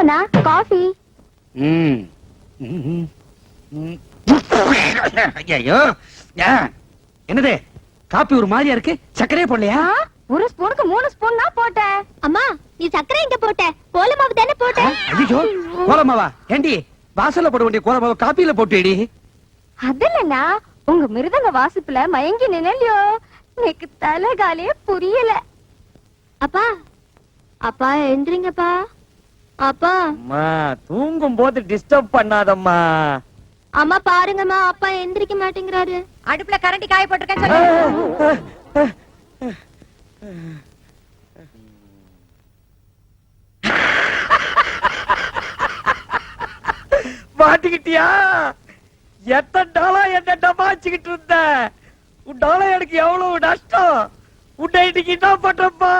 இந்தாங்கண்ணா coffee. ஐயோ என்னது copy ஒரு மாதிரியா இருக்கு? சக்கரையே போடலையா? ஒரு ஸ்பூனுக்கு 3 ஸ்பூன் தான் போட்டேன். அம்மா நீ சக்கரை எங்க போட்ட? கோலமாவு தானே போட்ட. ஐயோ கோலமாவா? ஏண்டி வாசல்ல போட வேண்டிய கோலமாவை காப்பியில போட்டுடி. அதல்லண்ணா உங்க மிருதங்க வாசிப்புல மயங்கி நினைலையோ, எனக்கு தலைகாலே புரியல. அப்பா அப்பா எந்திரிங்கப்பா. அப்பா அம்மா தூங்கும் போது டிஸ்டர்ப் பண்ணாதம்மா. அம்மா பாருங்கம்மா, அப்பா எந்திரிக்க மாட்டேங்கிறாரு. அடுப்புல கரண்டி காய போட்டிருக்கேன் சொல்லு. மாட்டிக்கிட்டியா? எத்தனை நாளா என்ன டமாச்சுக்கிட்டு இருந்த? உன்னால எனக்கு எவ்வளவு நஷ்டம். உன்னை இன்னைக்கு என்ன பண்றப்பா?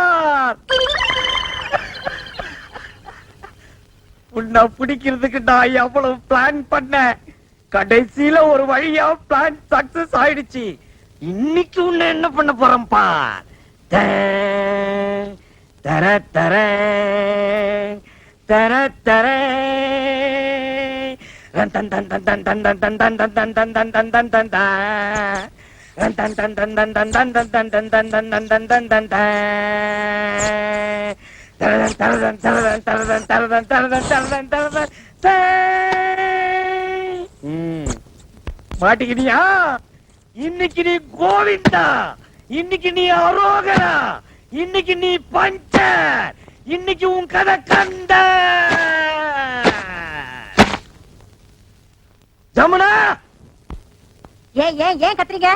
உன்னை பிடிக்கிறதுக்கு நான் எவ்வளவு பிளான் பண்ணேன். கடைசியில ஒரு வழியா பிளான் சக்சஸ் ஆயிடுச்சு. இன்னைக்கு உன்னை என்ன பண்ண போறேன்பா? தர தர தர தர ரன் தன் தன் தன் தன் தன் தன் தன் தன் தன் தன் தன் தன் தன் தன் தன் ரன் தன் தன் தன் தன் தன் தன் தன் தன் தன் தன் தன் தன் தன் தன் தன் தரதன் தரதன் தரதன் தரதன் தரதன் தரதன் தரதன் தரதன் மாட்டிக்கினியா? இன்னைக்கு நீ கோவிந்தா, இன்னைக்கு நீ அரோகரா, இன்னைக்கு நீ பஞ்சர், இன்னைக்கு உன் கதை கண்ட. ஜமுனா ஏன் கத்துறீங்க?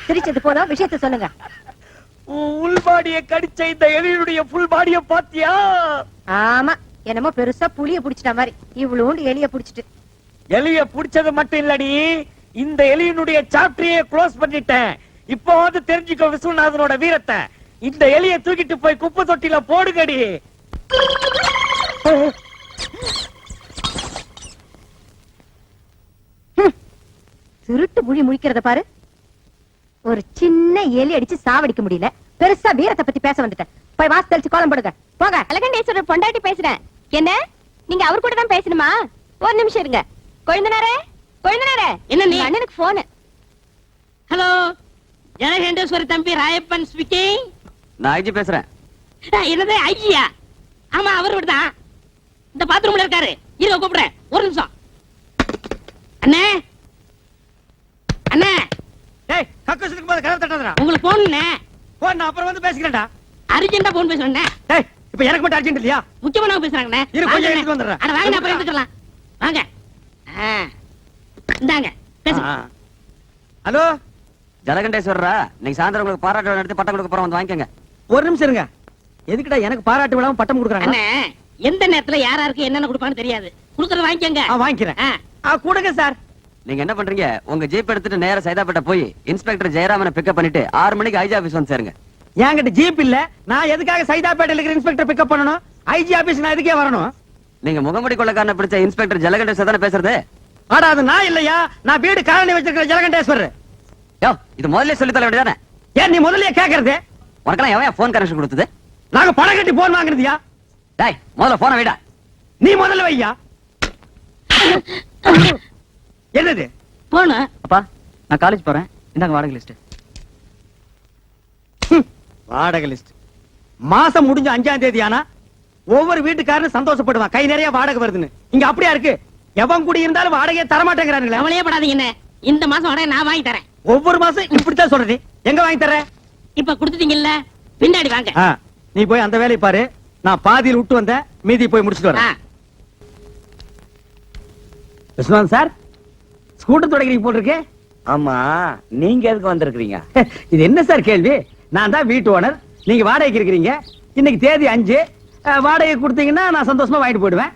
சிரிச்சது போதும், விஷயத்தை சொல்லுங்க. உள் பாடிய கடிச்ச இந்த எலியுடைய புல் பாடிய பாத்தியா? ஆமா, என்னமோ பெருசா புளிய புடிச்சிட்ட மாதிரி இவ்வளவு எலிய புடிச்சிட்டு. எலிய புடிச்சது மட்டும் இல்லடி, இந்த எலியினுடைய சாப்டரையே க்ளோஸ் பண்ணிட்டேன். இப்போ வந்து தெரிஞ்சுக்கோ விஸ்வநாதனோட வீரத்தை. இந்த எலிய தூக்கிட்டு போய் குப்பை தொட்டில போடுங்கடி. திருட்டு மொழி முழிக்கிறத பாரு. ஒரு சின்ன எலி அடிச்சு சாவடிக்க முடியல, பெருசா வீரத்தை பத்தி பேச வந்துட்டேன். போய் வாசல் தெளிச்சு கோலம் போடுங்க போங்க. அழகண்டேஸ்வரர் பொண்டாட்டி பேசுறேன். என்ன நீங்க அவர் கூட தான் பேசணுமா? ஒரு நிமிஷம் இருங்க. கொழுந்தனாரே கொழுந்தனாரே, என்ன நீ? அண்ணனுக்கு போன். ஹலோ, ஜனகண்டேஸ்வரி தம்பி ராயப்பன் ஸ்பீக்கிங். நான் ஐஜி பேசுறேன். என்னது ஐஜியா? ஆமா அவர் தான். இந்த பாத்ரூம்ல இருக்காரு. இருங்க கூப்பிடுறேன், ஒரு நிமிஷம். அண்ணே அண்ணே, ஏய் கக்கசுக்கு போது கதவு தட்டாதடா. உங்களுக்கு போன் போன் நான் அப்புறம் வந்து பேசிக்கிறேன்டா. அர்ஜென்ட்டா போன் பேசுறேன். ஏய் இப்போ எனக்கு மட்டும் அர்ஜென்ட் இல்லையா? முக்கியமான பேசுறாங்கண்ணே. இரு கொஞ்சம் எடுத்து வந்துறேன். அட வாங்க, அப்புறம் எடுத்துக்கலாம். வாங்க. இந்தாங்க பேசுங்க. ஹலோ ஜலகண்டேஸ்வரரா, இன்னைக்கு சாயந்தரம் உங்களுக்கு பாராட்டு விழா நடத்தி பட்டம் கொடுக்க போறோம், வந்து வாங்கிக்கங்க. ஒரு நிமிஷம் இருங்க. எதுக்குடா எனக்கு பாராட்டு விழாவும் பட்டம் கொடுக்குறாங்க? அண்ணே, எந்த நேரத்துல யாராருக்கு என்னென்ன கொடுப்பான்னு தெரியாது. கொடுக்கறத வாங்கிக்கங்க. வாங்கிக்கிறேன். கொடுங்க சார். நீங்க என்ன பண்றீங்க? உங்க ஜீப் எடுத்துட்டு நேரா சைதாப்பேட்டை போய் இன்ஸ்பெக்டர் ஜெயராமனை பிக்கப் பண்ணிட்டு 6 மணிக்கு ஐஜி ஆபீஸ் வந்து சேருங்க. என்கிட்ட ஜீப் இல்ல. நான் எதுக்காக சைதாப்பேட்டையில இருக்கிற இன்ஸ்பெக்டர் பிக்கப் பண்ணணும்? ஐஜி ஆபீஸ் நான் எதுக்கே வரணும்? நீங்க முகமுடி கொள்ளக்காரனை பிடிச்ச இன்ஸ்பெக்டர் ஜலகண்டேஸ்வரர் தானே பேசுறது? ஆடா அது நான் இல்லையா? நான் வீடு காலனி வச்சிருக்கிற ஜலகண்டேஸ்வரர். யோ, இது முதல்ல சொல்லி தர வேண்டியதானே? ஏன் நீ முதல்லயே கேக்குறது? உனக்கெல்லாம் எவன் போன் கனெக்ஷன் கொடுத்தது? நாங்க பணம் கட்டி போன் வாங்குறதுயா? டேய், முதல்ல போனை வைடா. நீ முதல்ல வையா. என்னது போன? அப்பா, நான் காலேஜ் போறேன். இந்தாங்க வாடகை லிஸ்ட். வாடகை லிஸ்ட். மாசம் முடிஞ்ச 5ஆம் தேதி ஆனா ஒவ்வொரு வீட்டுக்காரனும் சந்தோஷப்படுவான், கை நிறைய வாடகை வருதுன்னு. இங்க அப்படியா இருக்கு? எவன் கூடி இருந்தாலும் வாடகையை தர மாட்டேங்கிறானுங்களே. அவளையே படாதீங்க. என்ன இந்த மாசம் வாடகை நான் வாங்கி தரேன். ஒவ்வொரு மாசம் இப்படித்தான் சொல்றது. எங்க வாங்கி தர? இப்ப கொடுத்துட்டீங்கல்ல, பின்னாடி வாங்க. நீ போய் அந்த வேலையை பாரு. நான் பாதியில் விட்டு வந்த மீதி போய் முடிச்சுட்டு வரேன். விஸ்வநாத் சார், ஸ்கூட்டர் தொடக்கிறீங்க போட்டிருக்கே. ஆமா, நீங்க எதுக்கு வந்திருக்கீங்க? இது என்ன சார் கேள்வி? நான் தான் வீட்டு ஓனர், நீங்க வாடகைக்கு இருக்கிறீங்க. இன்னைக்கு தேதி 5. வாடகை கொடுத்தீங்கன்னா நான் சந்தோஷமா வாங்கிட்டு போயிடுவேன்.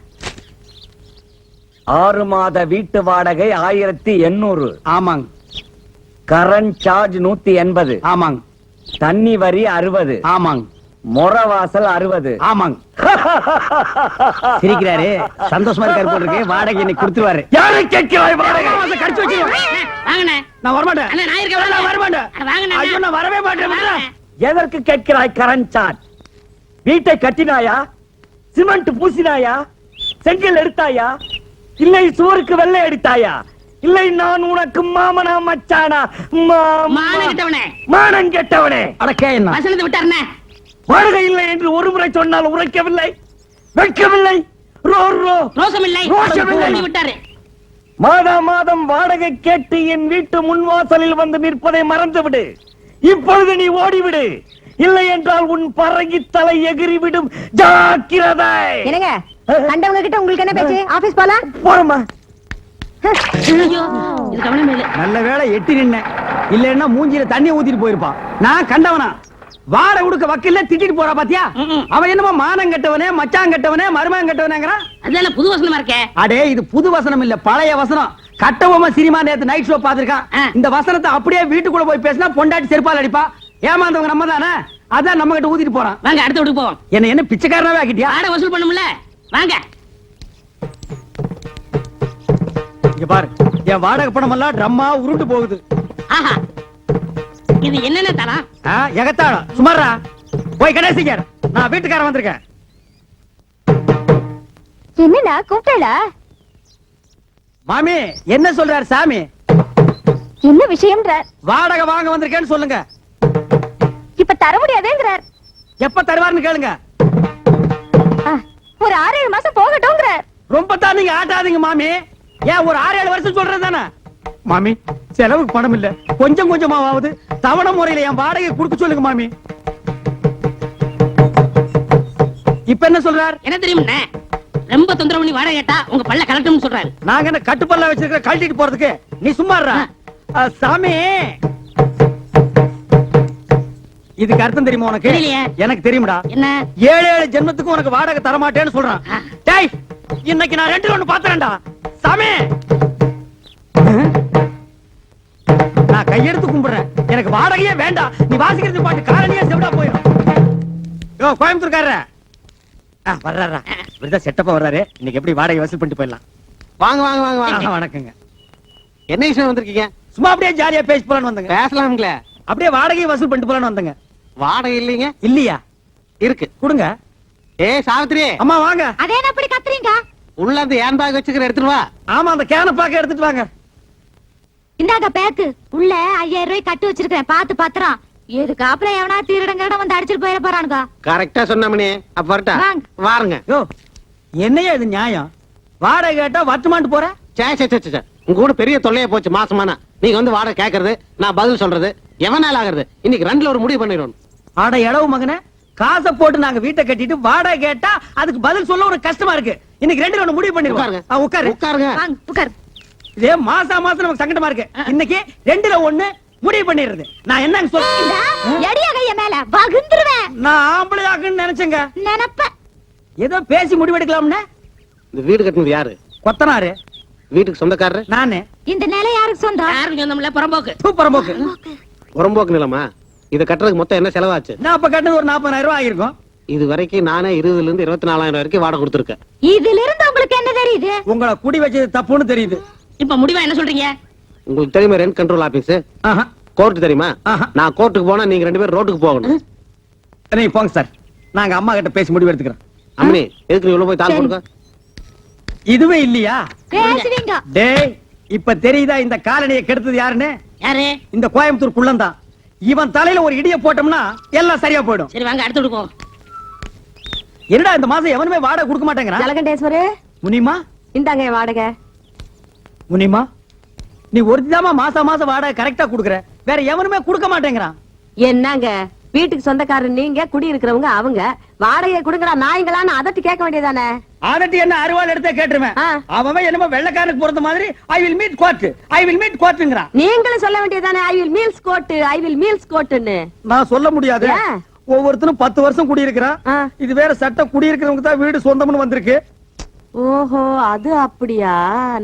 6 மாத வீட்டு வாடகை 1800. ஆமாங்க. Current charge 180. ஆமாங்க. தண்ணி வரி 60. ஆமாங்க. மொறவாசல் 60. ஆமாங்க. சிரிக்கிறாரு, சந்தோஷமா இருக்காரு போல இருக்கு. வாடகை இன்னைக்கு கொடுத்துருவாரு. யாரை கேட்கிறாய் வாடகை? கடிச்சு வச்சு வாங்கண்ணே. நான் வரமாட்டேன். அண்ணா, நான் இருக்கேன். நான் வரமாட்டேன். வாங்கண்ணே. ஐயோ, நான் வரவே மாட்டேன். எதற்கு கேட்கிறாய் கரண்ட் சார்ஜ்? வீட்டை கட்டினாயா? சிமெண்ட் பூசினாயா? செங்கல் எடுத்தாயா? இல்லை சுவருக்கு வெள்ளை அடித்தாயா? இல்லை நான் உனக்கு மாமனா மச்சானா? மானம் கெட்டவனே. மானம் கெட்டவனே! அடக்கே என்ன வசனத்தை விட்டாருனே. வாடகை இல்லை என்று ஒரு முறை சொன்னால் உரைக்கவில்லை, வெட்கவில்லை, ரோசமில்லை. ரோஷமில்லை. சொல்லி விட்டாரு. மாதா மாதம் வாடகை கேட்டு என் வீட்டு முன்வாசலில் வந்து நிற்பதை மறந்துவிடு. இப்பொழுது நீ ஓடிவிடு, இல்லை என்றால் உன் பறகி தலை எகிறிவிடும். ஜாக்கிரதை! என்னங்க கண்டவங்க கிட்ட உங்களுக்கு என்ன பேச்சு? ஆபீஸ் போலாம். போறமா? ஐயோ, இது கவனமே இல்ல. நல்ல வேளை எட்டி நின்ன, இல்லன்னா மூஞ்சில தண்ணி ஊத்திட்டு போயிருப்பான். நான் கண்டவனா வாட உடுக்க வக்கீல்ல திட்டிட்டு போறா பாத்தியா? அவன் என்னமோ மானம் கெட்டவனே, மச்சான் கெட்டவனே, மருமகன் கெட்டவனேங்கறான். அதெல்லாம் புது வசனமா இருக்கே. அடே இது புது வசனம் இல்ல, பழைய வசனம். கட்டபொம்மை சினிமா நேத்து நைட் ஷோ பாத்துருக்கான். இந்த வசனத்தை அப்படியே வீட்டுக்குள்ள போய் பேசினா பொண்டாட்டி செருப்பால் அடிப்பா. ஏமாந்தவங்க நம்ம தானே, அதான் நம்ம கிட்ட ஊத்திட்டு போறான். வாங்க அடுத்த வீட்டுக்கு போவோம். என்ன பிச்சைக்காரனாவே ஆக்கிட்டியா? வாடகை வசூல் பண்ணும்ல, வாங்க. இங்க பாரு, என் வாடகை பணம் எல்லாம் ட்ரம்மா உருண்டு போகுது. ஆஹா, இது என்னென்ன தரம்? எகத்தாளம் சுமாரா போய் கணேசிக்க, நான் வீட்டுக்காரன் வந்திருக்கேன். என்னடா கூப்பிட்டா? மாமி என்ன சொல்றாரு சாமி? என்ன விஷயம்ன்ற? வாடகை வாங்க வந்திருக்கேன்னு சொல்லுங்க. இப்ப தர முடியாதுங்கிறார். எப்ப தருவாருன்னு கேளுங்க. ஒரு 6-7 மாசம் போகட்டும்ங்கிறார். ரொம்ப தான் நீங்க ஆட்டாதீங்க மாமி. ஏன் ஒரு 6-7 வருஷம் சொல்றது தானே மாமி? செலவுக்கு பணம் இல்ல, கொஞ்சம் கொஞ்சமாவது தவணை முறையில என் வாடகை கொடுக்க சொல்லுங்க மாமி. இப்ப என்ன சொல்றார்? என்ன தெரியும்ண்ணே, ரொம்ப தொந்தரவு பண்ணி வாடகை கேட்டா உங்க பல்ல கலட்டும்னு சொல்றாரு. நாங்க என்ன கட்டுப்பல்ல வச்சிருக்கிற கழட்டிட்டு போறதுக்கு? நீ சும்மா இருடா. சாமி இதுக்கு அர்த்தம் தெரியுமா உனக்கு? தெரியலையே. எனக்கு தெரியும்டா. என்ன? 7 ஜென்மத்துக்கு உனக்கு வாடகை தர மாட்டேன்னு சொல்றான். டேய், இன்னைக்கு நான் 2 பாத்துறேன்டா சாமி. நான் கையெடுத்து கும்பிடுறேன், எனக்கு வாடகையே வேண்டாம். நீ வாசிக்கிறது பாட்டு காரணியா செவிடா போயிடும். யோ கோயம்புத்தூர்காரர வர்றாரா? இவர்தான் செட்டப்பா வர்றாரு. இன்னைக்கு எப்படி வாடகை வசூல் பண்ணிட்டு போயிடலாம். வாங்க வாங்க வாங்க வாங்க. வணக்கங்க. என்ன விஷயம் வந்திருக்கீங்க? சும்மா அப்படியே ஜாலியா பேசி போலான்னு வந்தங்க. பேசலாம்ங்களே. அப்படியே வாடகை வசூல் பண்ணிட்டு போலான்னு வந்தங்க. வாடகை இல்லைங்க. இல்லையா? இருக்கு, கொடுங்க. ஏய் சாவித்ரி, அம்மா வாங்க. அதே அப்படி கத்துறீங்க? உள்ள அந்த ஹேண்ட் பேக் வச்சுக்கிற எடுத்துட்டு வா. ஆமா, அந்த கேன பாக்க எடுத்துட்டு வாங்க. இந்தாங்க பேக்கு. உள்ள 5000 ரூபாய் கட்டு வச்சிருக்கேன், பாத்து பத்திரம். எதுக்கு அப்புறம் எவனா திருடங்கட வந்து அடிச்சிட்டு போயிட போறானுங்க. கரெக்டா சொன்னமணி. அப்ப வரட்டா? வாங்க. வாருங்க. யோ என்னையா இது நியாயம்? வாடகை கேட்டா வட்டுமான்ட்டு போற? சே சே சே சே, உங்க கூட பெரிய தொல்லையா போச்சு மாசமானா. நீங்க வந்து வாடகை கேக்குறது, நான் பதில் சொல்றது, எவனால ஆகுறது? இன்னைக்கு 2ல ஒரு முடிவு பண்ணிடணும். ஆட எடவு மகனே, காசை போட்டு நாங்க வீட்டை கட்டிட்டு வாடகை கேட்டா அதுக்கு பதில் சொல்ல ஒரு கஷ்டமா இருக்கு. இன்னைக்கு 2ல ஒண்ணு முடிவு பண்ணிருவாங்க. உட்காரு உட்காருங்க. வாங்க உட்கார். இதே மாசம் நமக்கு சங்கடமா இருக்கு. இன்னைக்கு 2ல ஒண்ணு முடிவு பண்ணிடுறது. நான் என்னன்னு சொல்றேன்? எடியா கைய மேல வகுந்துருவேன். நான் ஆம்பளை ஆக்குன்னு நினைச்சேங்க. நினைப்ப ஏதோ பேசி முடிவெடுக்கலாம்னு. இந்த வீடு கட்டினது யாரு? கொத்தனாரு. வீட்டுக்கு சொந்தக்காரரு நானு. இந்த நிலை யாருக்கு சொந்தம்? யாருக்கு சொந்தமில்ல, புறம்போக்கு. புறம்போக்கு. புறம்போக்கு நிலமா? இதை கட்டுறதுக்கு மொத்தம் என்ன செலவாச்சு? நான் அப்ப கட்டது ஒரு 40,000 ரூபாய் ஆயிருக்கும். இது வரைக்கும் நானே 20,000 இருந்து 24,000 வரைக்கும் வாடகை கொடுத்துருக்கேன். இதுல இருந்து உங்களுக்கு என்ன தெரியுது? உங்களை குடி வச்சது தப்புன்னு தெரியுது. இப்ப முடிவா என்ன சொல்றீங்க? உங்களுக்கு தெரியுமா ரெண்ட் கண்ட்ரோல் ஆபீஸ்? ஆஹா. கோர்ட் தெரியுமா? ஆஹா. நான் கோர்ட்டுக்கு போனா நீங்க 2 பேரும் ரோட்டுக்கு போகணும். நீங்க போங்க சார், நாங்க அம்மா கிட்ட பேசி முடிவு எடுத்துக்கிறோம். அம்மனி, எதுக்கு நீ உள்ள போய் தாள் போடுங்க? இதுவே இல்லையா? பேசுவீங்க. டேய், இப்ப தெரியுதா இந்த காலனியை கெடுத்தது யாருன்னு? யாரு? இந்த கோயம்புத்தூர் குள்ளந்தான். இவன் தலையில ஒரு இடிய போட்டோம்னா எல்லாம் சரியா போயிடும். சரி வாங்க அடுத்த வீட்டுக்கு போவோம். என்னடா இந்த மாசம் எவனுமே வாடகை கொடுக்க மாட்டேங்கிறான்? ஜலகண்டேஸ்வரே, முனிமா, இந்தாங்க வாடகை. முனிமா, நீ ஒருத்திதாமா மாசம் வாடகை கரெக்டா குடுக்குற, வேற எவனுமே கொடுக்க மாட்டேங்கிறான். என்னங்க வீட்டுக்கு சொந்தக்காரர் நீங்க, குடி இருக்கிறவங்க அவங்க. வாடகை கொடுங்கடா நாய்ங்களான்னு அதட்டி கேட்க வேண்டியதானே? அதட்டி என்ன அருவாள் எடுத்தே கேட்டுருவேன். ஆ. அவன் என்னமோ வெள்ளக்காரனுக்கு பொறுத்த மாதிரி ஐ வில் மீட் கோர்ட்டுங்கிறான். நீங்களும் சொல்ல வேண்டியதானே ஐ வில் மீல்ஸ் கோட்டுன்னு. நான் சொல்ல முடியாது. ஏன்? ஒவ்வொருத்தரும் 10 வருஷம் குடியிருக்கிறான். ஆ. இது வேற சட்டம், குடியிருக்கிறவங்க தான் வீடு சொந்தம்னு வந்திருக்கு. ஓஹோ, அது அப்படியா?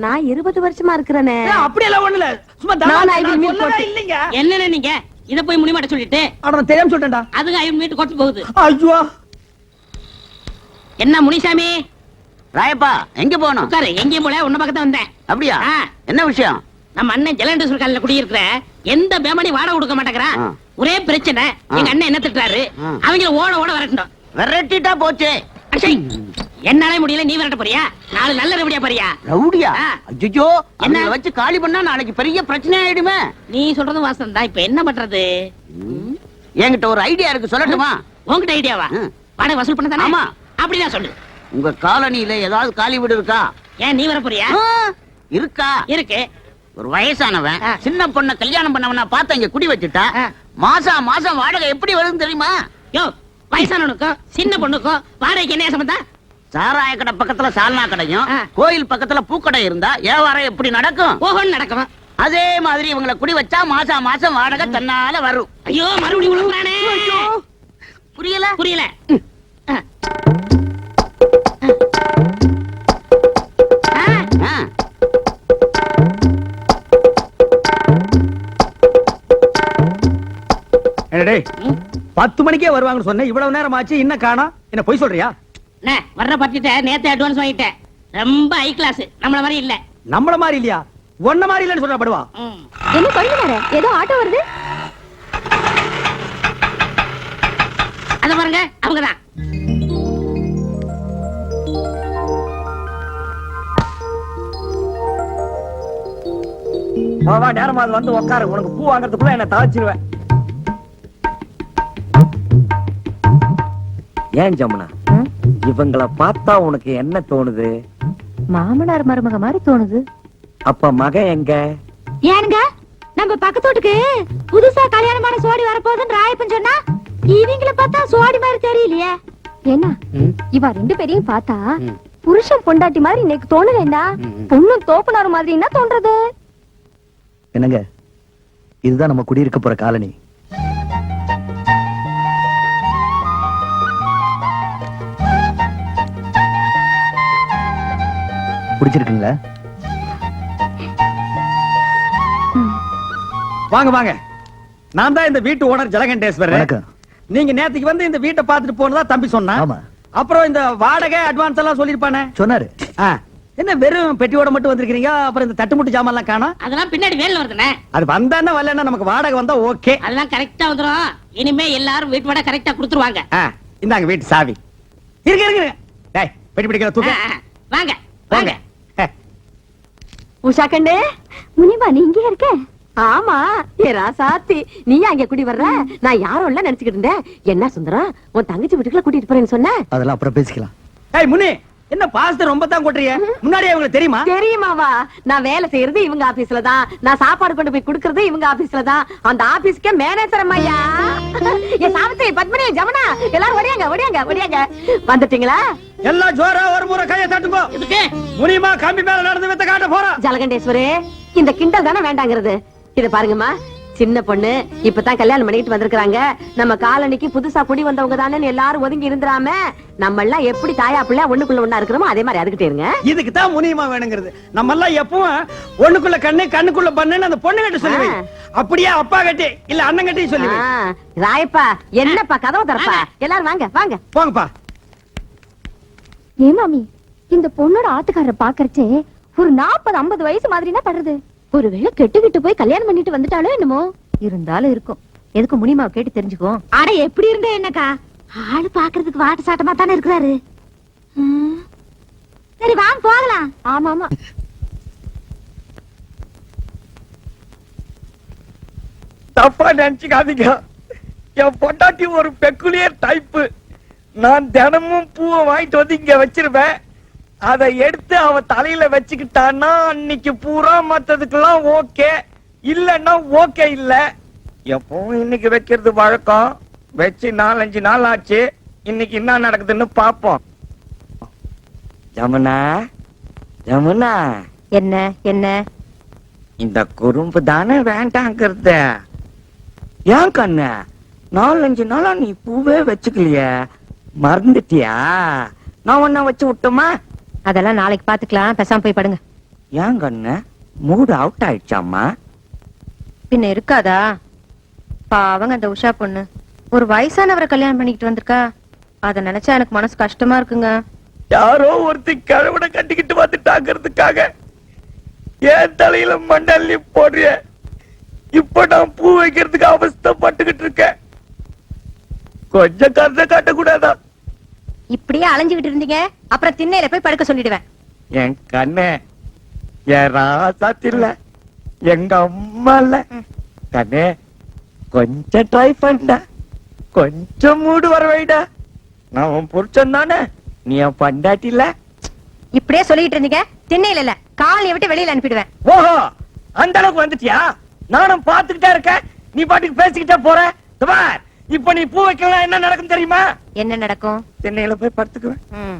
நான் 20 வருஷமா இருக்கிறேனே. அப்படியெல்லாம் ஒண்ணு இல்ல, சும்மா நான் I will meet court. இல்லைங்க. என்னன்னு நீங்க இத போய் முடிமாட்ட சொல்லிட்டு அவன் தெரியாம சொல்லிட்டேன்டா. அதுக்கு ஐயன் வீட்டு கொட்டு போகுது. ஐயோ, என்ன முனிசாமி? ராயப்பா எங்க போனோம்? உட்காரு. எங்கேயும் போல உன்ன பக்கத்துல வந்தேன். அப்படியா? ஆ. என்ன விஷயம்? நம்ம அண்ணன் ஜலண்டேஸ்வர் காலையில குடியிருக்கிற எந்த பேமணி வாடகை கொடுக்க மாட்டேங்கிறான். ஆ. ஒரே பிரச்சனை. எங்க அண்ணன் என்ன திட்டுறாரு, ஆ. அவங்கள ஓட வரட்டும். விரட்டிட்டா போச்சே. அச்சை. என்னாலே முடியல, நீ விரட்ட போறியா? நாலு நல்ல ரவுடியா போறியா? ரவுடியா? ஆ. ஐயோ, என்ன? என்ன வச்சு காலி பண்ணா நாளைக்கு பெரிய பிரச்சனை ஆயிடுமே. நீ சொல்றதும் வாசம் தான். இப்ப என்ன பண்றது? என்கிட்ட ஒரு ஐடியா இருக்கு, சொல்லட்டுமா? உன்கிட்ட ஐடியாவா? ம். வாடகை வசூல் பண்ண தானே? ஆமா. அப்படிதான் சொல்லு. உங்க காலனியில ஏதாவது காலி வீடு இருக்கா? ஏன் நீ வர போறியா? ஆ, இருக்கா? இருக்கு. ஒரு வயசானவன் ஆ. சின்ன பொண்ண கல்யாணம் பண்ணவன பார்த்து இங்க குடி வச்சுட்டா. ஆ. மாசம் மாசம் வாடகை எப்படி வருதுன்னு தெரியுமா? யோ, வயசானவனுக்கும் சின்ன பொண்ணுக்கும் வாடகைக்கு என்ன சம்பந்தம்? சாராய கடை பக்கத்துல சால்னா கடையும் ஆ. கோயில் பக்கத்துல பூக்கடை இருந்தா வியாபாரம் எப்படி நடக்கும்? ஓஹோன்னு நடக்கும். அதே மாதிரி இவங்களை குடி வச்சா மாசம் மாசம் வாடகை தன்னால வரும். ஐயோ, மறுபடியும் விழுங்குறானே. புரியல? புரியல. ஆ. ஆ. ஆ. டேய் 10 மணிக்கே வருவாங்கன்னு சொன்னேன், இவ்வளவு நேரம் ஆச்சு, இன்னும் காணோம். என்ன பொய் சொல்றியா? அண்ணே, வர்ற பார்ட்டிட்ட நேத்து அட்வான்ஸ் வாங்கிட்டேன். ரொம்ப ஹை கிளாஸ், நம்மள மாதிரி இல்ல. நம்மள மாதிரி இல்லையா? ஒன்ன மாதிரி இல்லன்னு சொல்ற படுவா. ம். என்ன கொழுந்துனாரு? ஏதோ ஆட்டோ வருது. அத பாருங்க, அவங்கதான். வா வா, நேரமா அது வந்து உட்காரு. உனக்கு பூ வாங்குறதுக்குள்ள என்ன தாச்சிருவேன். ஏன் ஜமுனா, இவங்கள பார்த்தா உனக்கு என்ன தோணுது? மாமனார் மருமக மாதிரி தோணுது. அப்ப மகன் எங்க? ஏனுங்க, நம்ம பக்கத்து வீட்டுக்கு புதுசா கல்யாணமான சோடி வரப்போகுதுன்னு ராயப்பன் சொன்னா, இவங்கள பார்த்தா சோடி மாதிரி தெரியலையே. என்ன இவ ரெண்டு பேரையும் பார்த்தா புருஷன் பொண்டாட்டி மாதிரி எனக்கு தோணலண்டா. பொண்ணும் தோப்புனார் மாதிரி என்ன தோன்றது? என்னங்க, இதுதான் நம்ம குடியிருக்க போற காலனி. பிடிச்சிருக்குங்களா? வாங்க வாங்க, நான் தான் இந்த வீட்டு ஓனர் ஜலகண்டேஸ்வரர். நீங்க நேத்துக்கு வந்து இந்த வீட்டை பார்த்துட்டு போனதா தம்பி சொன்னா. அப்புறம் இந்த வாடகை அட்வான்ஸ் எல்லாம் சொல்லிருப்பானே சொன்னாரு. என்ன வெறும் பெட்டியோட மட்டும் வந்திருக்கீங்க? அப்புறம் இந்த தட்டுமுட்டு ஜாமான் எல்லாம் காணோம். அதெல்லாம் பின்னாடி வேலை வருதுண்ணே. அது வந்தானே வரலன்னா நமக்கு வாடகை வந்தா ஓகே. அதெல்லாம் கரெக்டா வந்துரும். இனிமே எல்லாரும் வீட்டு வாடகை கரெக்டா கொடுத்துருவாங்க. இந்தாங்க வீட்டு சாவி. இருக்கு இருக்கு. டேய், பெட்டி பிடிக்கிற தூக்கு. வாங்க வாங்க. உஷா கண்ணு, முனிமா நீ இங்கே இருக்க? ஆமா, ஏ ராசாத்தி, நீயா இங்க குடி வர்ற? நான் யாரும் இல்ல நினைச்சுக்கிட்டு இருந்தேன். என்ன சுந்தரம், உன் தங்கச்சி வீட்டுக்குள்ள கூட்டிட்டு போறேன்னு சொன்ன? அதெல்லாம் அப்புறம் பேசிக்கலாம். ஏய் முனி, என்ன பாஸ்த ரொம்ப தான் கொட்றிய? முன்னாடியே உங்களுக்கு தெரியுமா? தெரியுமாவா? நான் வேலை செய்யறது இவங்க ஆபீஸ்ல தான், நான் சாப்பாடு கொண்டு போய் குடுக்கறது இவங்க ஆபீஸ்ல தான். அந்த ஆபீஸ்க்கே மேனேஜர் அம்மையா. ஏ சாவித்திரி, பத்மினி, ஜமுனா, எல்லாரும் ஓடியாங்க ஓடியாங்க ஓடியாங்க. வந்துட்டீங்களா? எல்லாம் ஜோரா ஒரு முறை கையை தட்டுங்க. இதுக்கு முனிமா கம்பி மேல நடந்து வித்த காட்ட போறா. ஜலகண்டேஸ்வரே, இந்த கிண்டல் தானே வேண்டாங்கிறது. இத பாருங்கம்மா, சின்ன பொண்ணு இப்பதான் கல்யாணம் பண்ணிட்டு வந்திருக்காங்க. நம்ம காலனிக்கு புதுசா குடி வந்தவங்க தானே எல்லாரும் ஒதுங்கி இருந்துராம, நம்ம எல்லாம் எப்படி தாயா பிள்ளை ஒண்ணுக்குள்ள ஒண்ணா இருக்கிறோமோ அதே மாதிரி அதுக்கிட்டே இருங்க. இதுக்கு தான் முனிமா வேணுங்கிறது. நம்ம எல்லாம் எப்பவும் ஒண்ணுக்குள்ள கண்ணு கண்ணுக்குள்ள பண்ணுன்னு அந்த பொண்ணு கிட்ட சொல்லுவே. அப்படியே அப்பா கட்டி இல்ல அண்ணன் கட்டி சொல்லுவே. ராயப்பா, என்னப்பா கதவு தரப்பா? எல்லாரும் வாங்க வாங்க போங்கப்பா. ஏ மாமி, இந்த பொண்ணோட ஆத்துக்காரரை பாக்கறச்சே ஒரு 40-50 வயசு மாதிரினா படுறது. ஒருவேளை கெட்டுக்கிட்டு போய் கல்யாணம் பண்ணிட்டு வந்துட்டாலும் என்னமோ. இருந்தாலும் இருக்கும். எதுக்கு முனிமாவை கேட்டு தெரிஞ்சுக்கோ. அட எப்படி இருந்த என்னக்கா, ஆளு பாக்குறதுக்கு வாட்டு சாட்டமா தானே இருக்கிறாரு. சரி வாங்க போகலாம். ஆமா ஆமா. தப்பா நினைச்சுக்காதீங்க, என் பொண்டாட்டி ஒரு பெக்குலியர் டைப்பு. நான் தினமும் பூவை வாங்கிட்டு வந்து இங்க வச்சிருவேன். அதை எடுத்து அவ தலையில வச்சுக்கிட்டான்னா அன்னைக்கு பூரா மத்ததுக்கெல்லாம் ஓகே, இல்லன்னா ஓகே இல்ல. எப்பவும் இன்னைக்கு வைக்கிறது வழக்கம். வச்சு 4-5 நாள் ஆச்சு. இன்னைக்கு என்ன நடக்குதுன்னு பாப்போம். ஜமுனா, ஜமுனா, என்ன என்ன இந்த குறும்பு தானே வேண்டாங்கிறது. ஏன் கண்ணு, 4-5 நாளா நீ பூவே வச்சுக்கலையே, மறந்துட்டியா? நான் ஒன்ன வச்சு விட்டுமா? அதெல்லாம் நாளைக்கு பாத்துக்கலாம். பேசாம போய் படுங்க. ஏன் கண்ணு, மூடு அவுட் ஆயிடுச்சாமா? பின்ன இருக்காதா? பாவங்க அந்த உஷா பொண்ணு ஒரு வயசானவரை கல்யாணம் பண்ணிக்கிட்டு வந்திருக்கா. அத நினைச்சா எனக்கு மனசு கஷ்டமா இருக்குங்க. யாரோ ஒருத்தி கிழவனை கட்டிக்கிட்டு வந்துட்டாங்கிறதுக்காக ஏன் தலையில மண்டல்லி போடுறிய? இப்ப நான் பூ வைக்கிறதுக்கு அவஸ்தைப்பட்டுக்கிட்டு இருக்கேன். கொஞ்சம் கருத்தை காட்டக்கூடாதா? இப்படியே அலைஞ்சுகிட்டு இருந்தீங்க அப்புறம் திண்ணையில போய் படுக்க சொல்லிடுவேன். என் கண்ணே, என் ராசாத்தில்ல, எங்க அம்மா இல்ல. கண்ணே, கொஞ்சம் ட்ரை பண்ண, கொஞ்சம் மூடு வர வைடா. நான் உன் புருஷன் தானே, நீ என் பண்டாட்டி இல்ல. இப்படியே சொல்லிட்டு இருந்தீங்க திண்ணையில இல்ல காலையை விட்டு வெளியில அனுப்பிடுவேன். ஓஹோ, அந்த அளவுக்கு வந்துட்டியா? நானும் பாத்துக்கிட்டே இருக்கேன், நீ பாட்டுக்கு பேசிக்கிட்டே போற. இதோ பார், இப்ப நீ பூ வைக்கலாம் என்ன நடக்கும் தெரியுமா? என்ன நடக்கும்? திண்ணையில போய் படுத்துக்குவேன். ம்.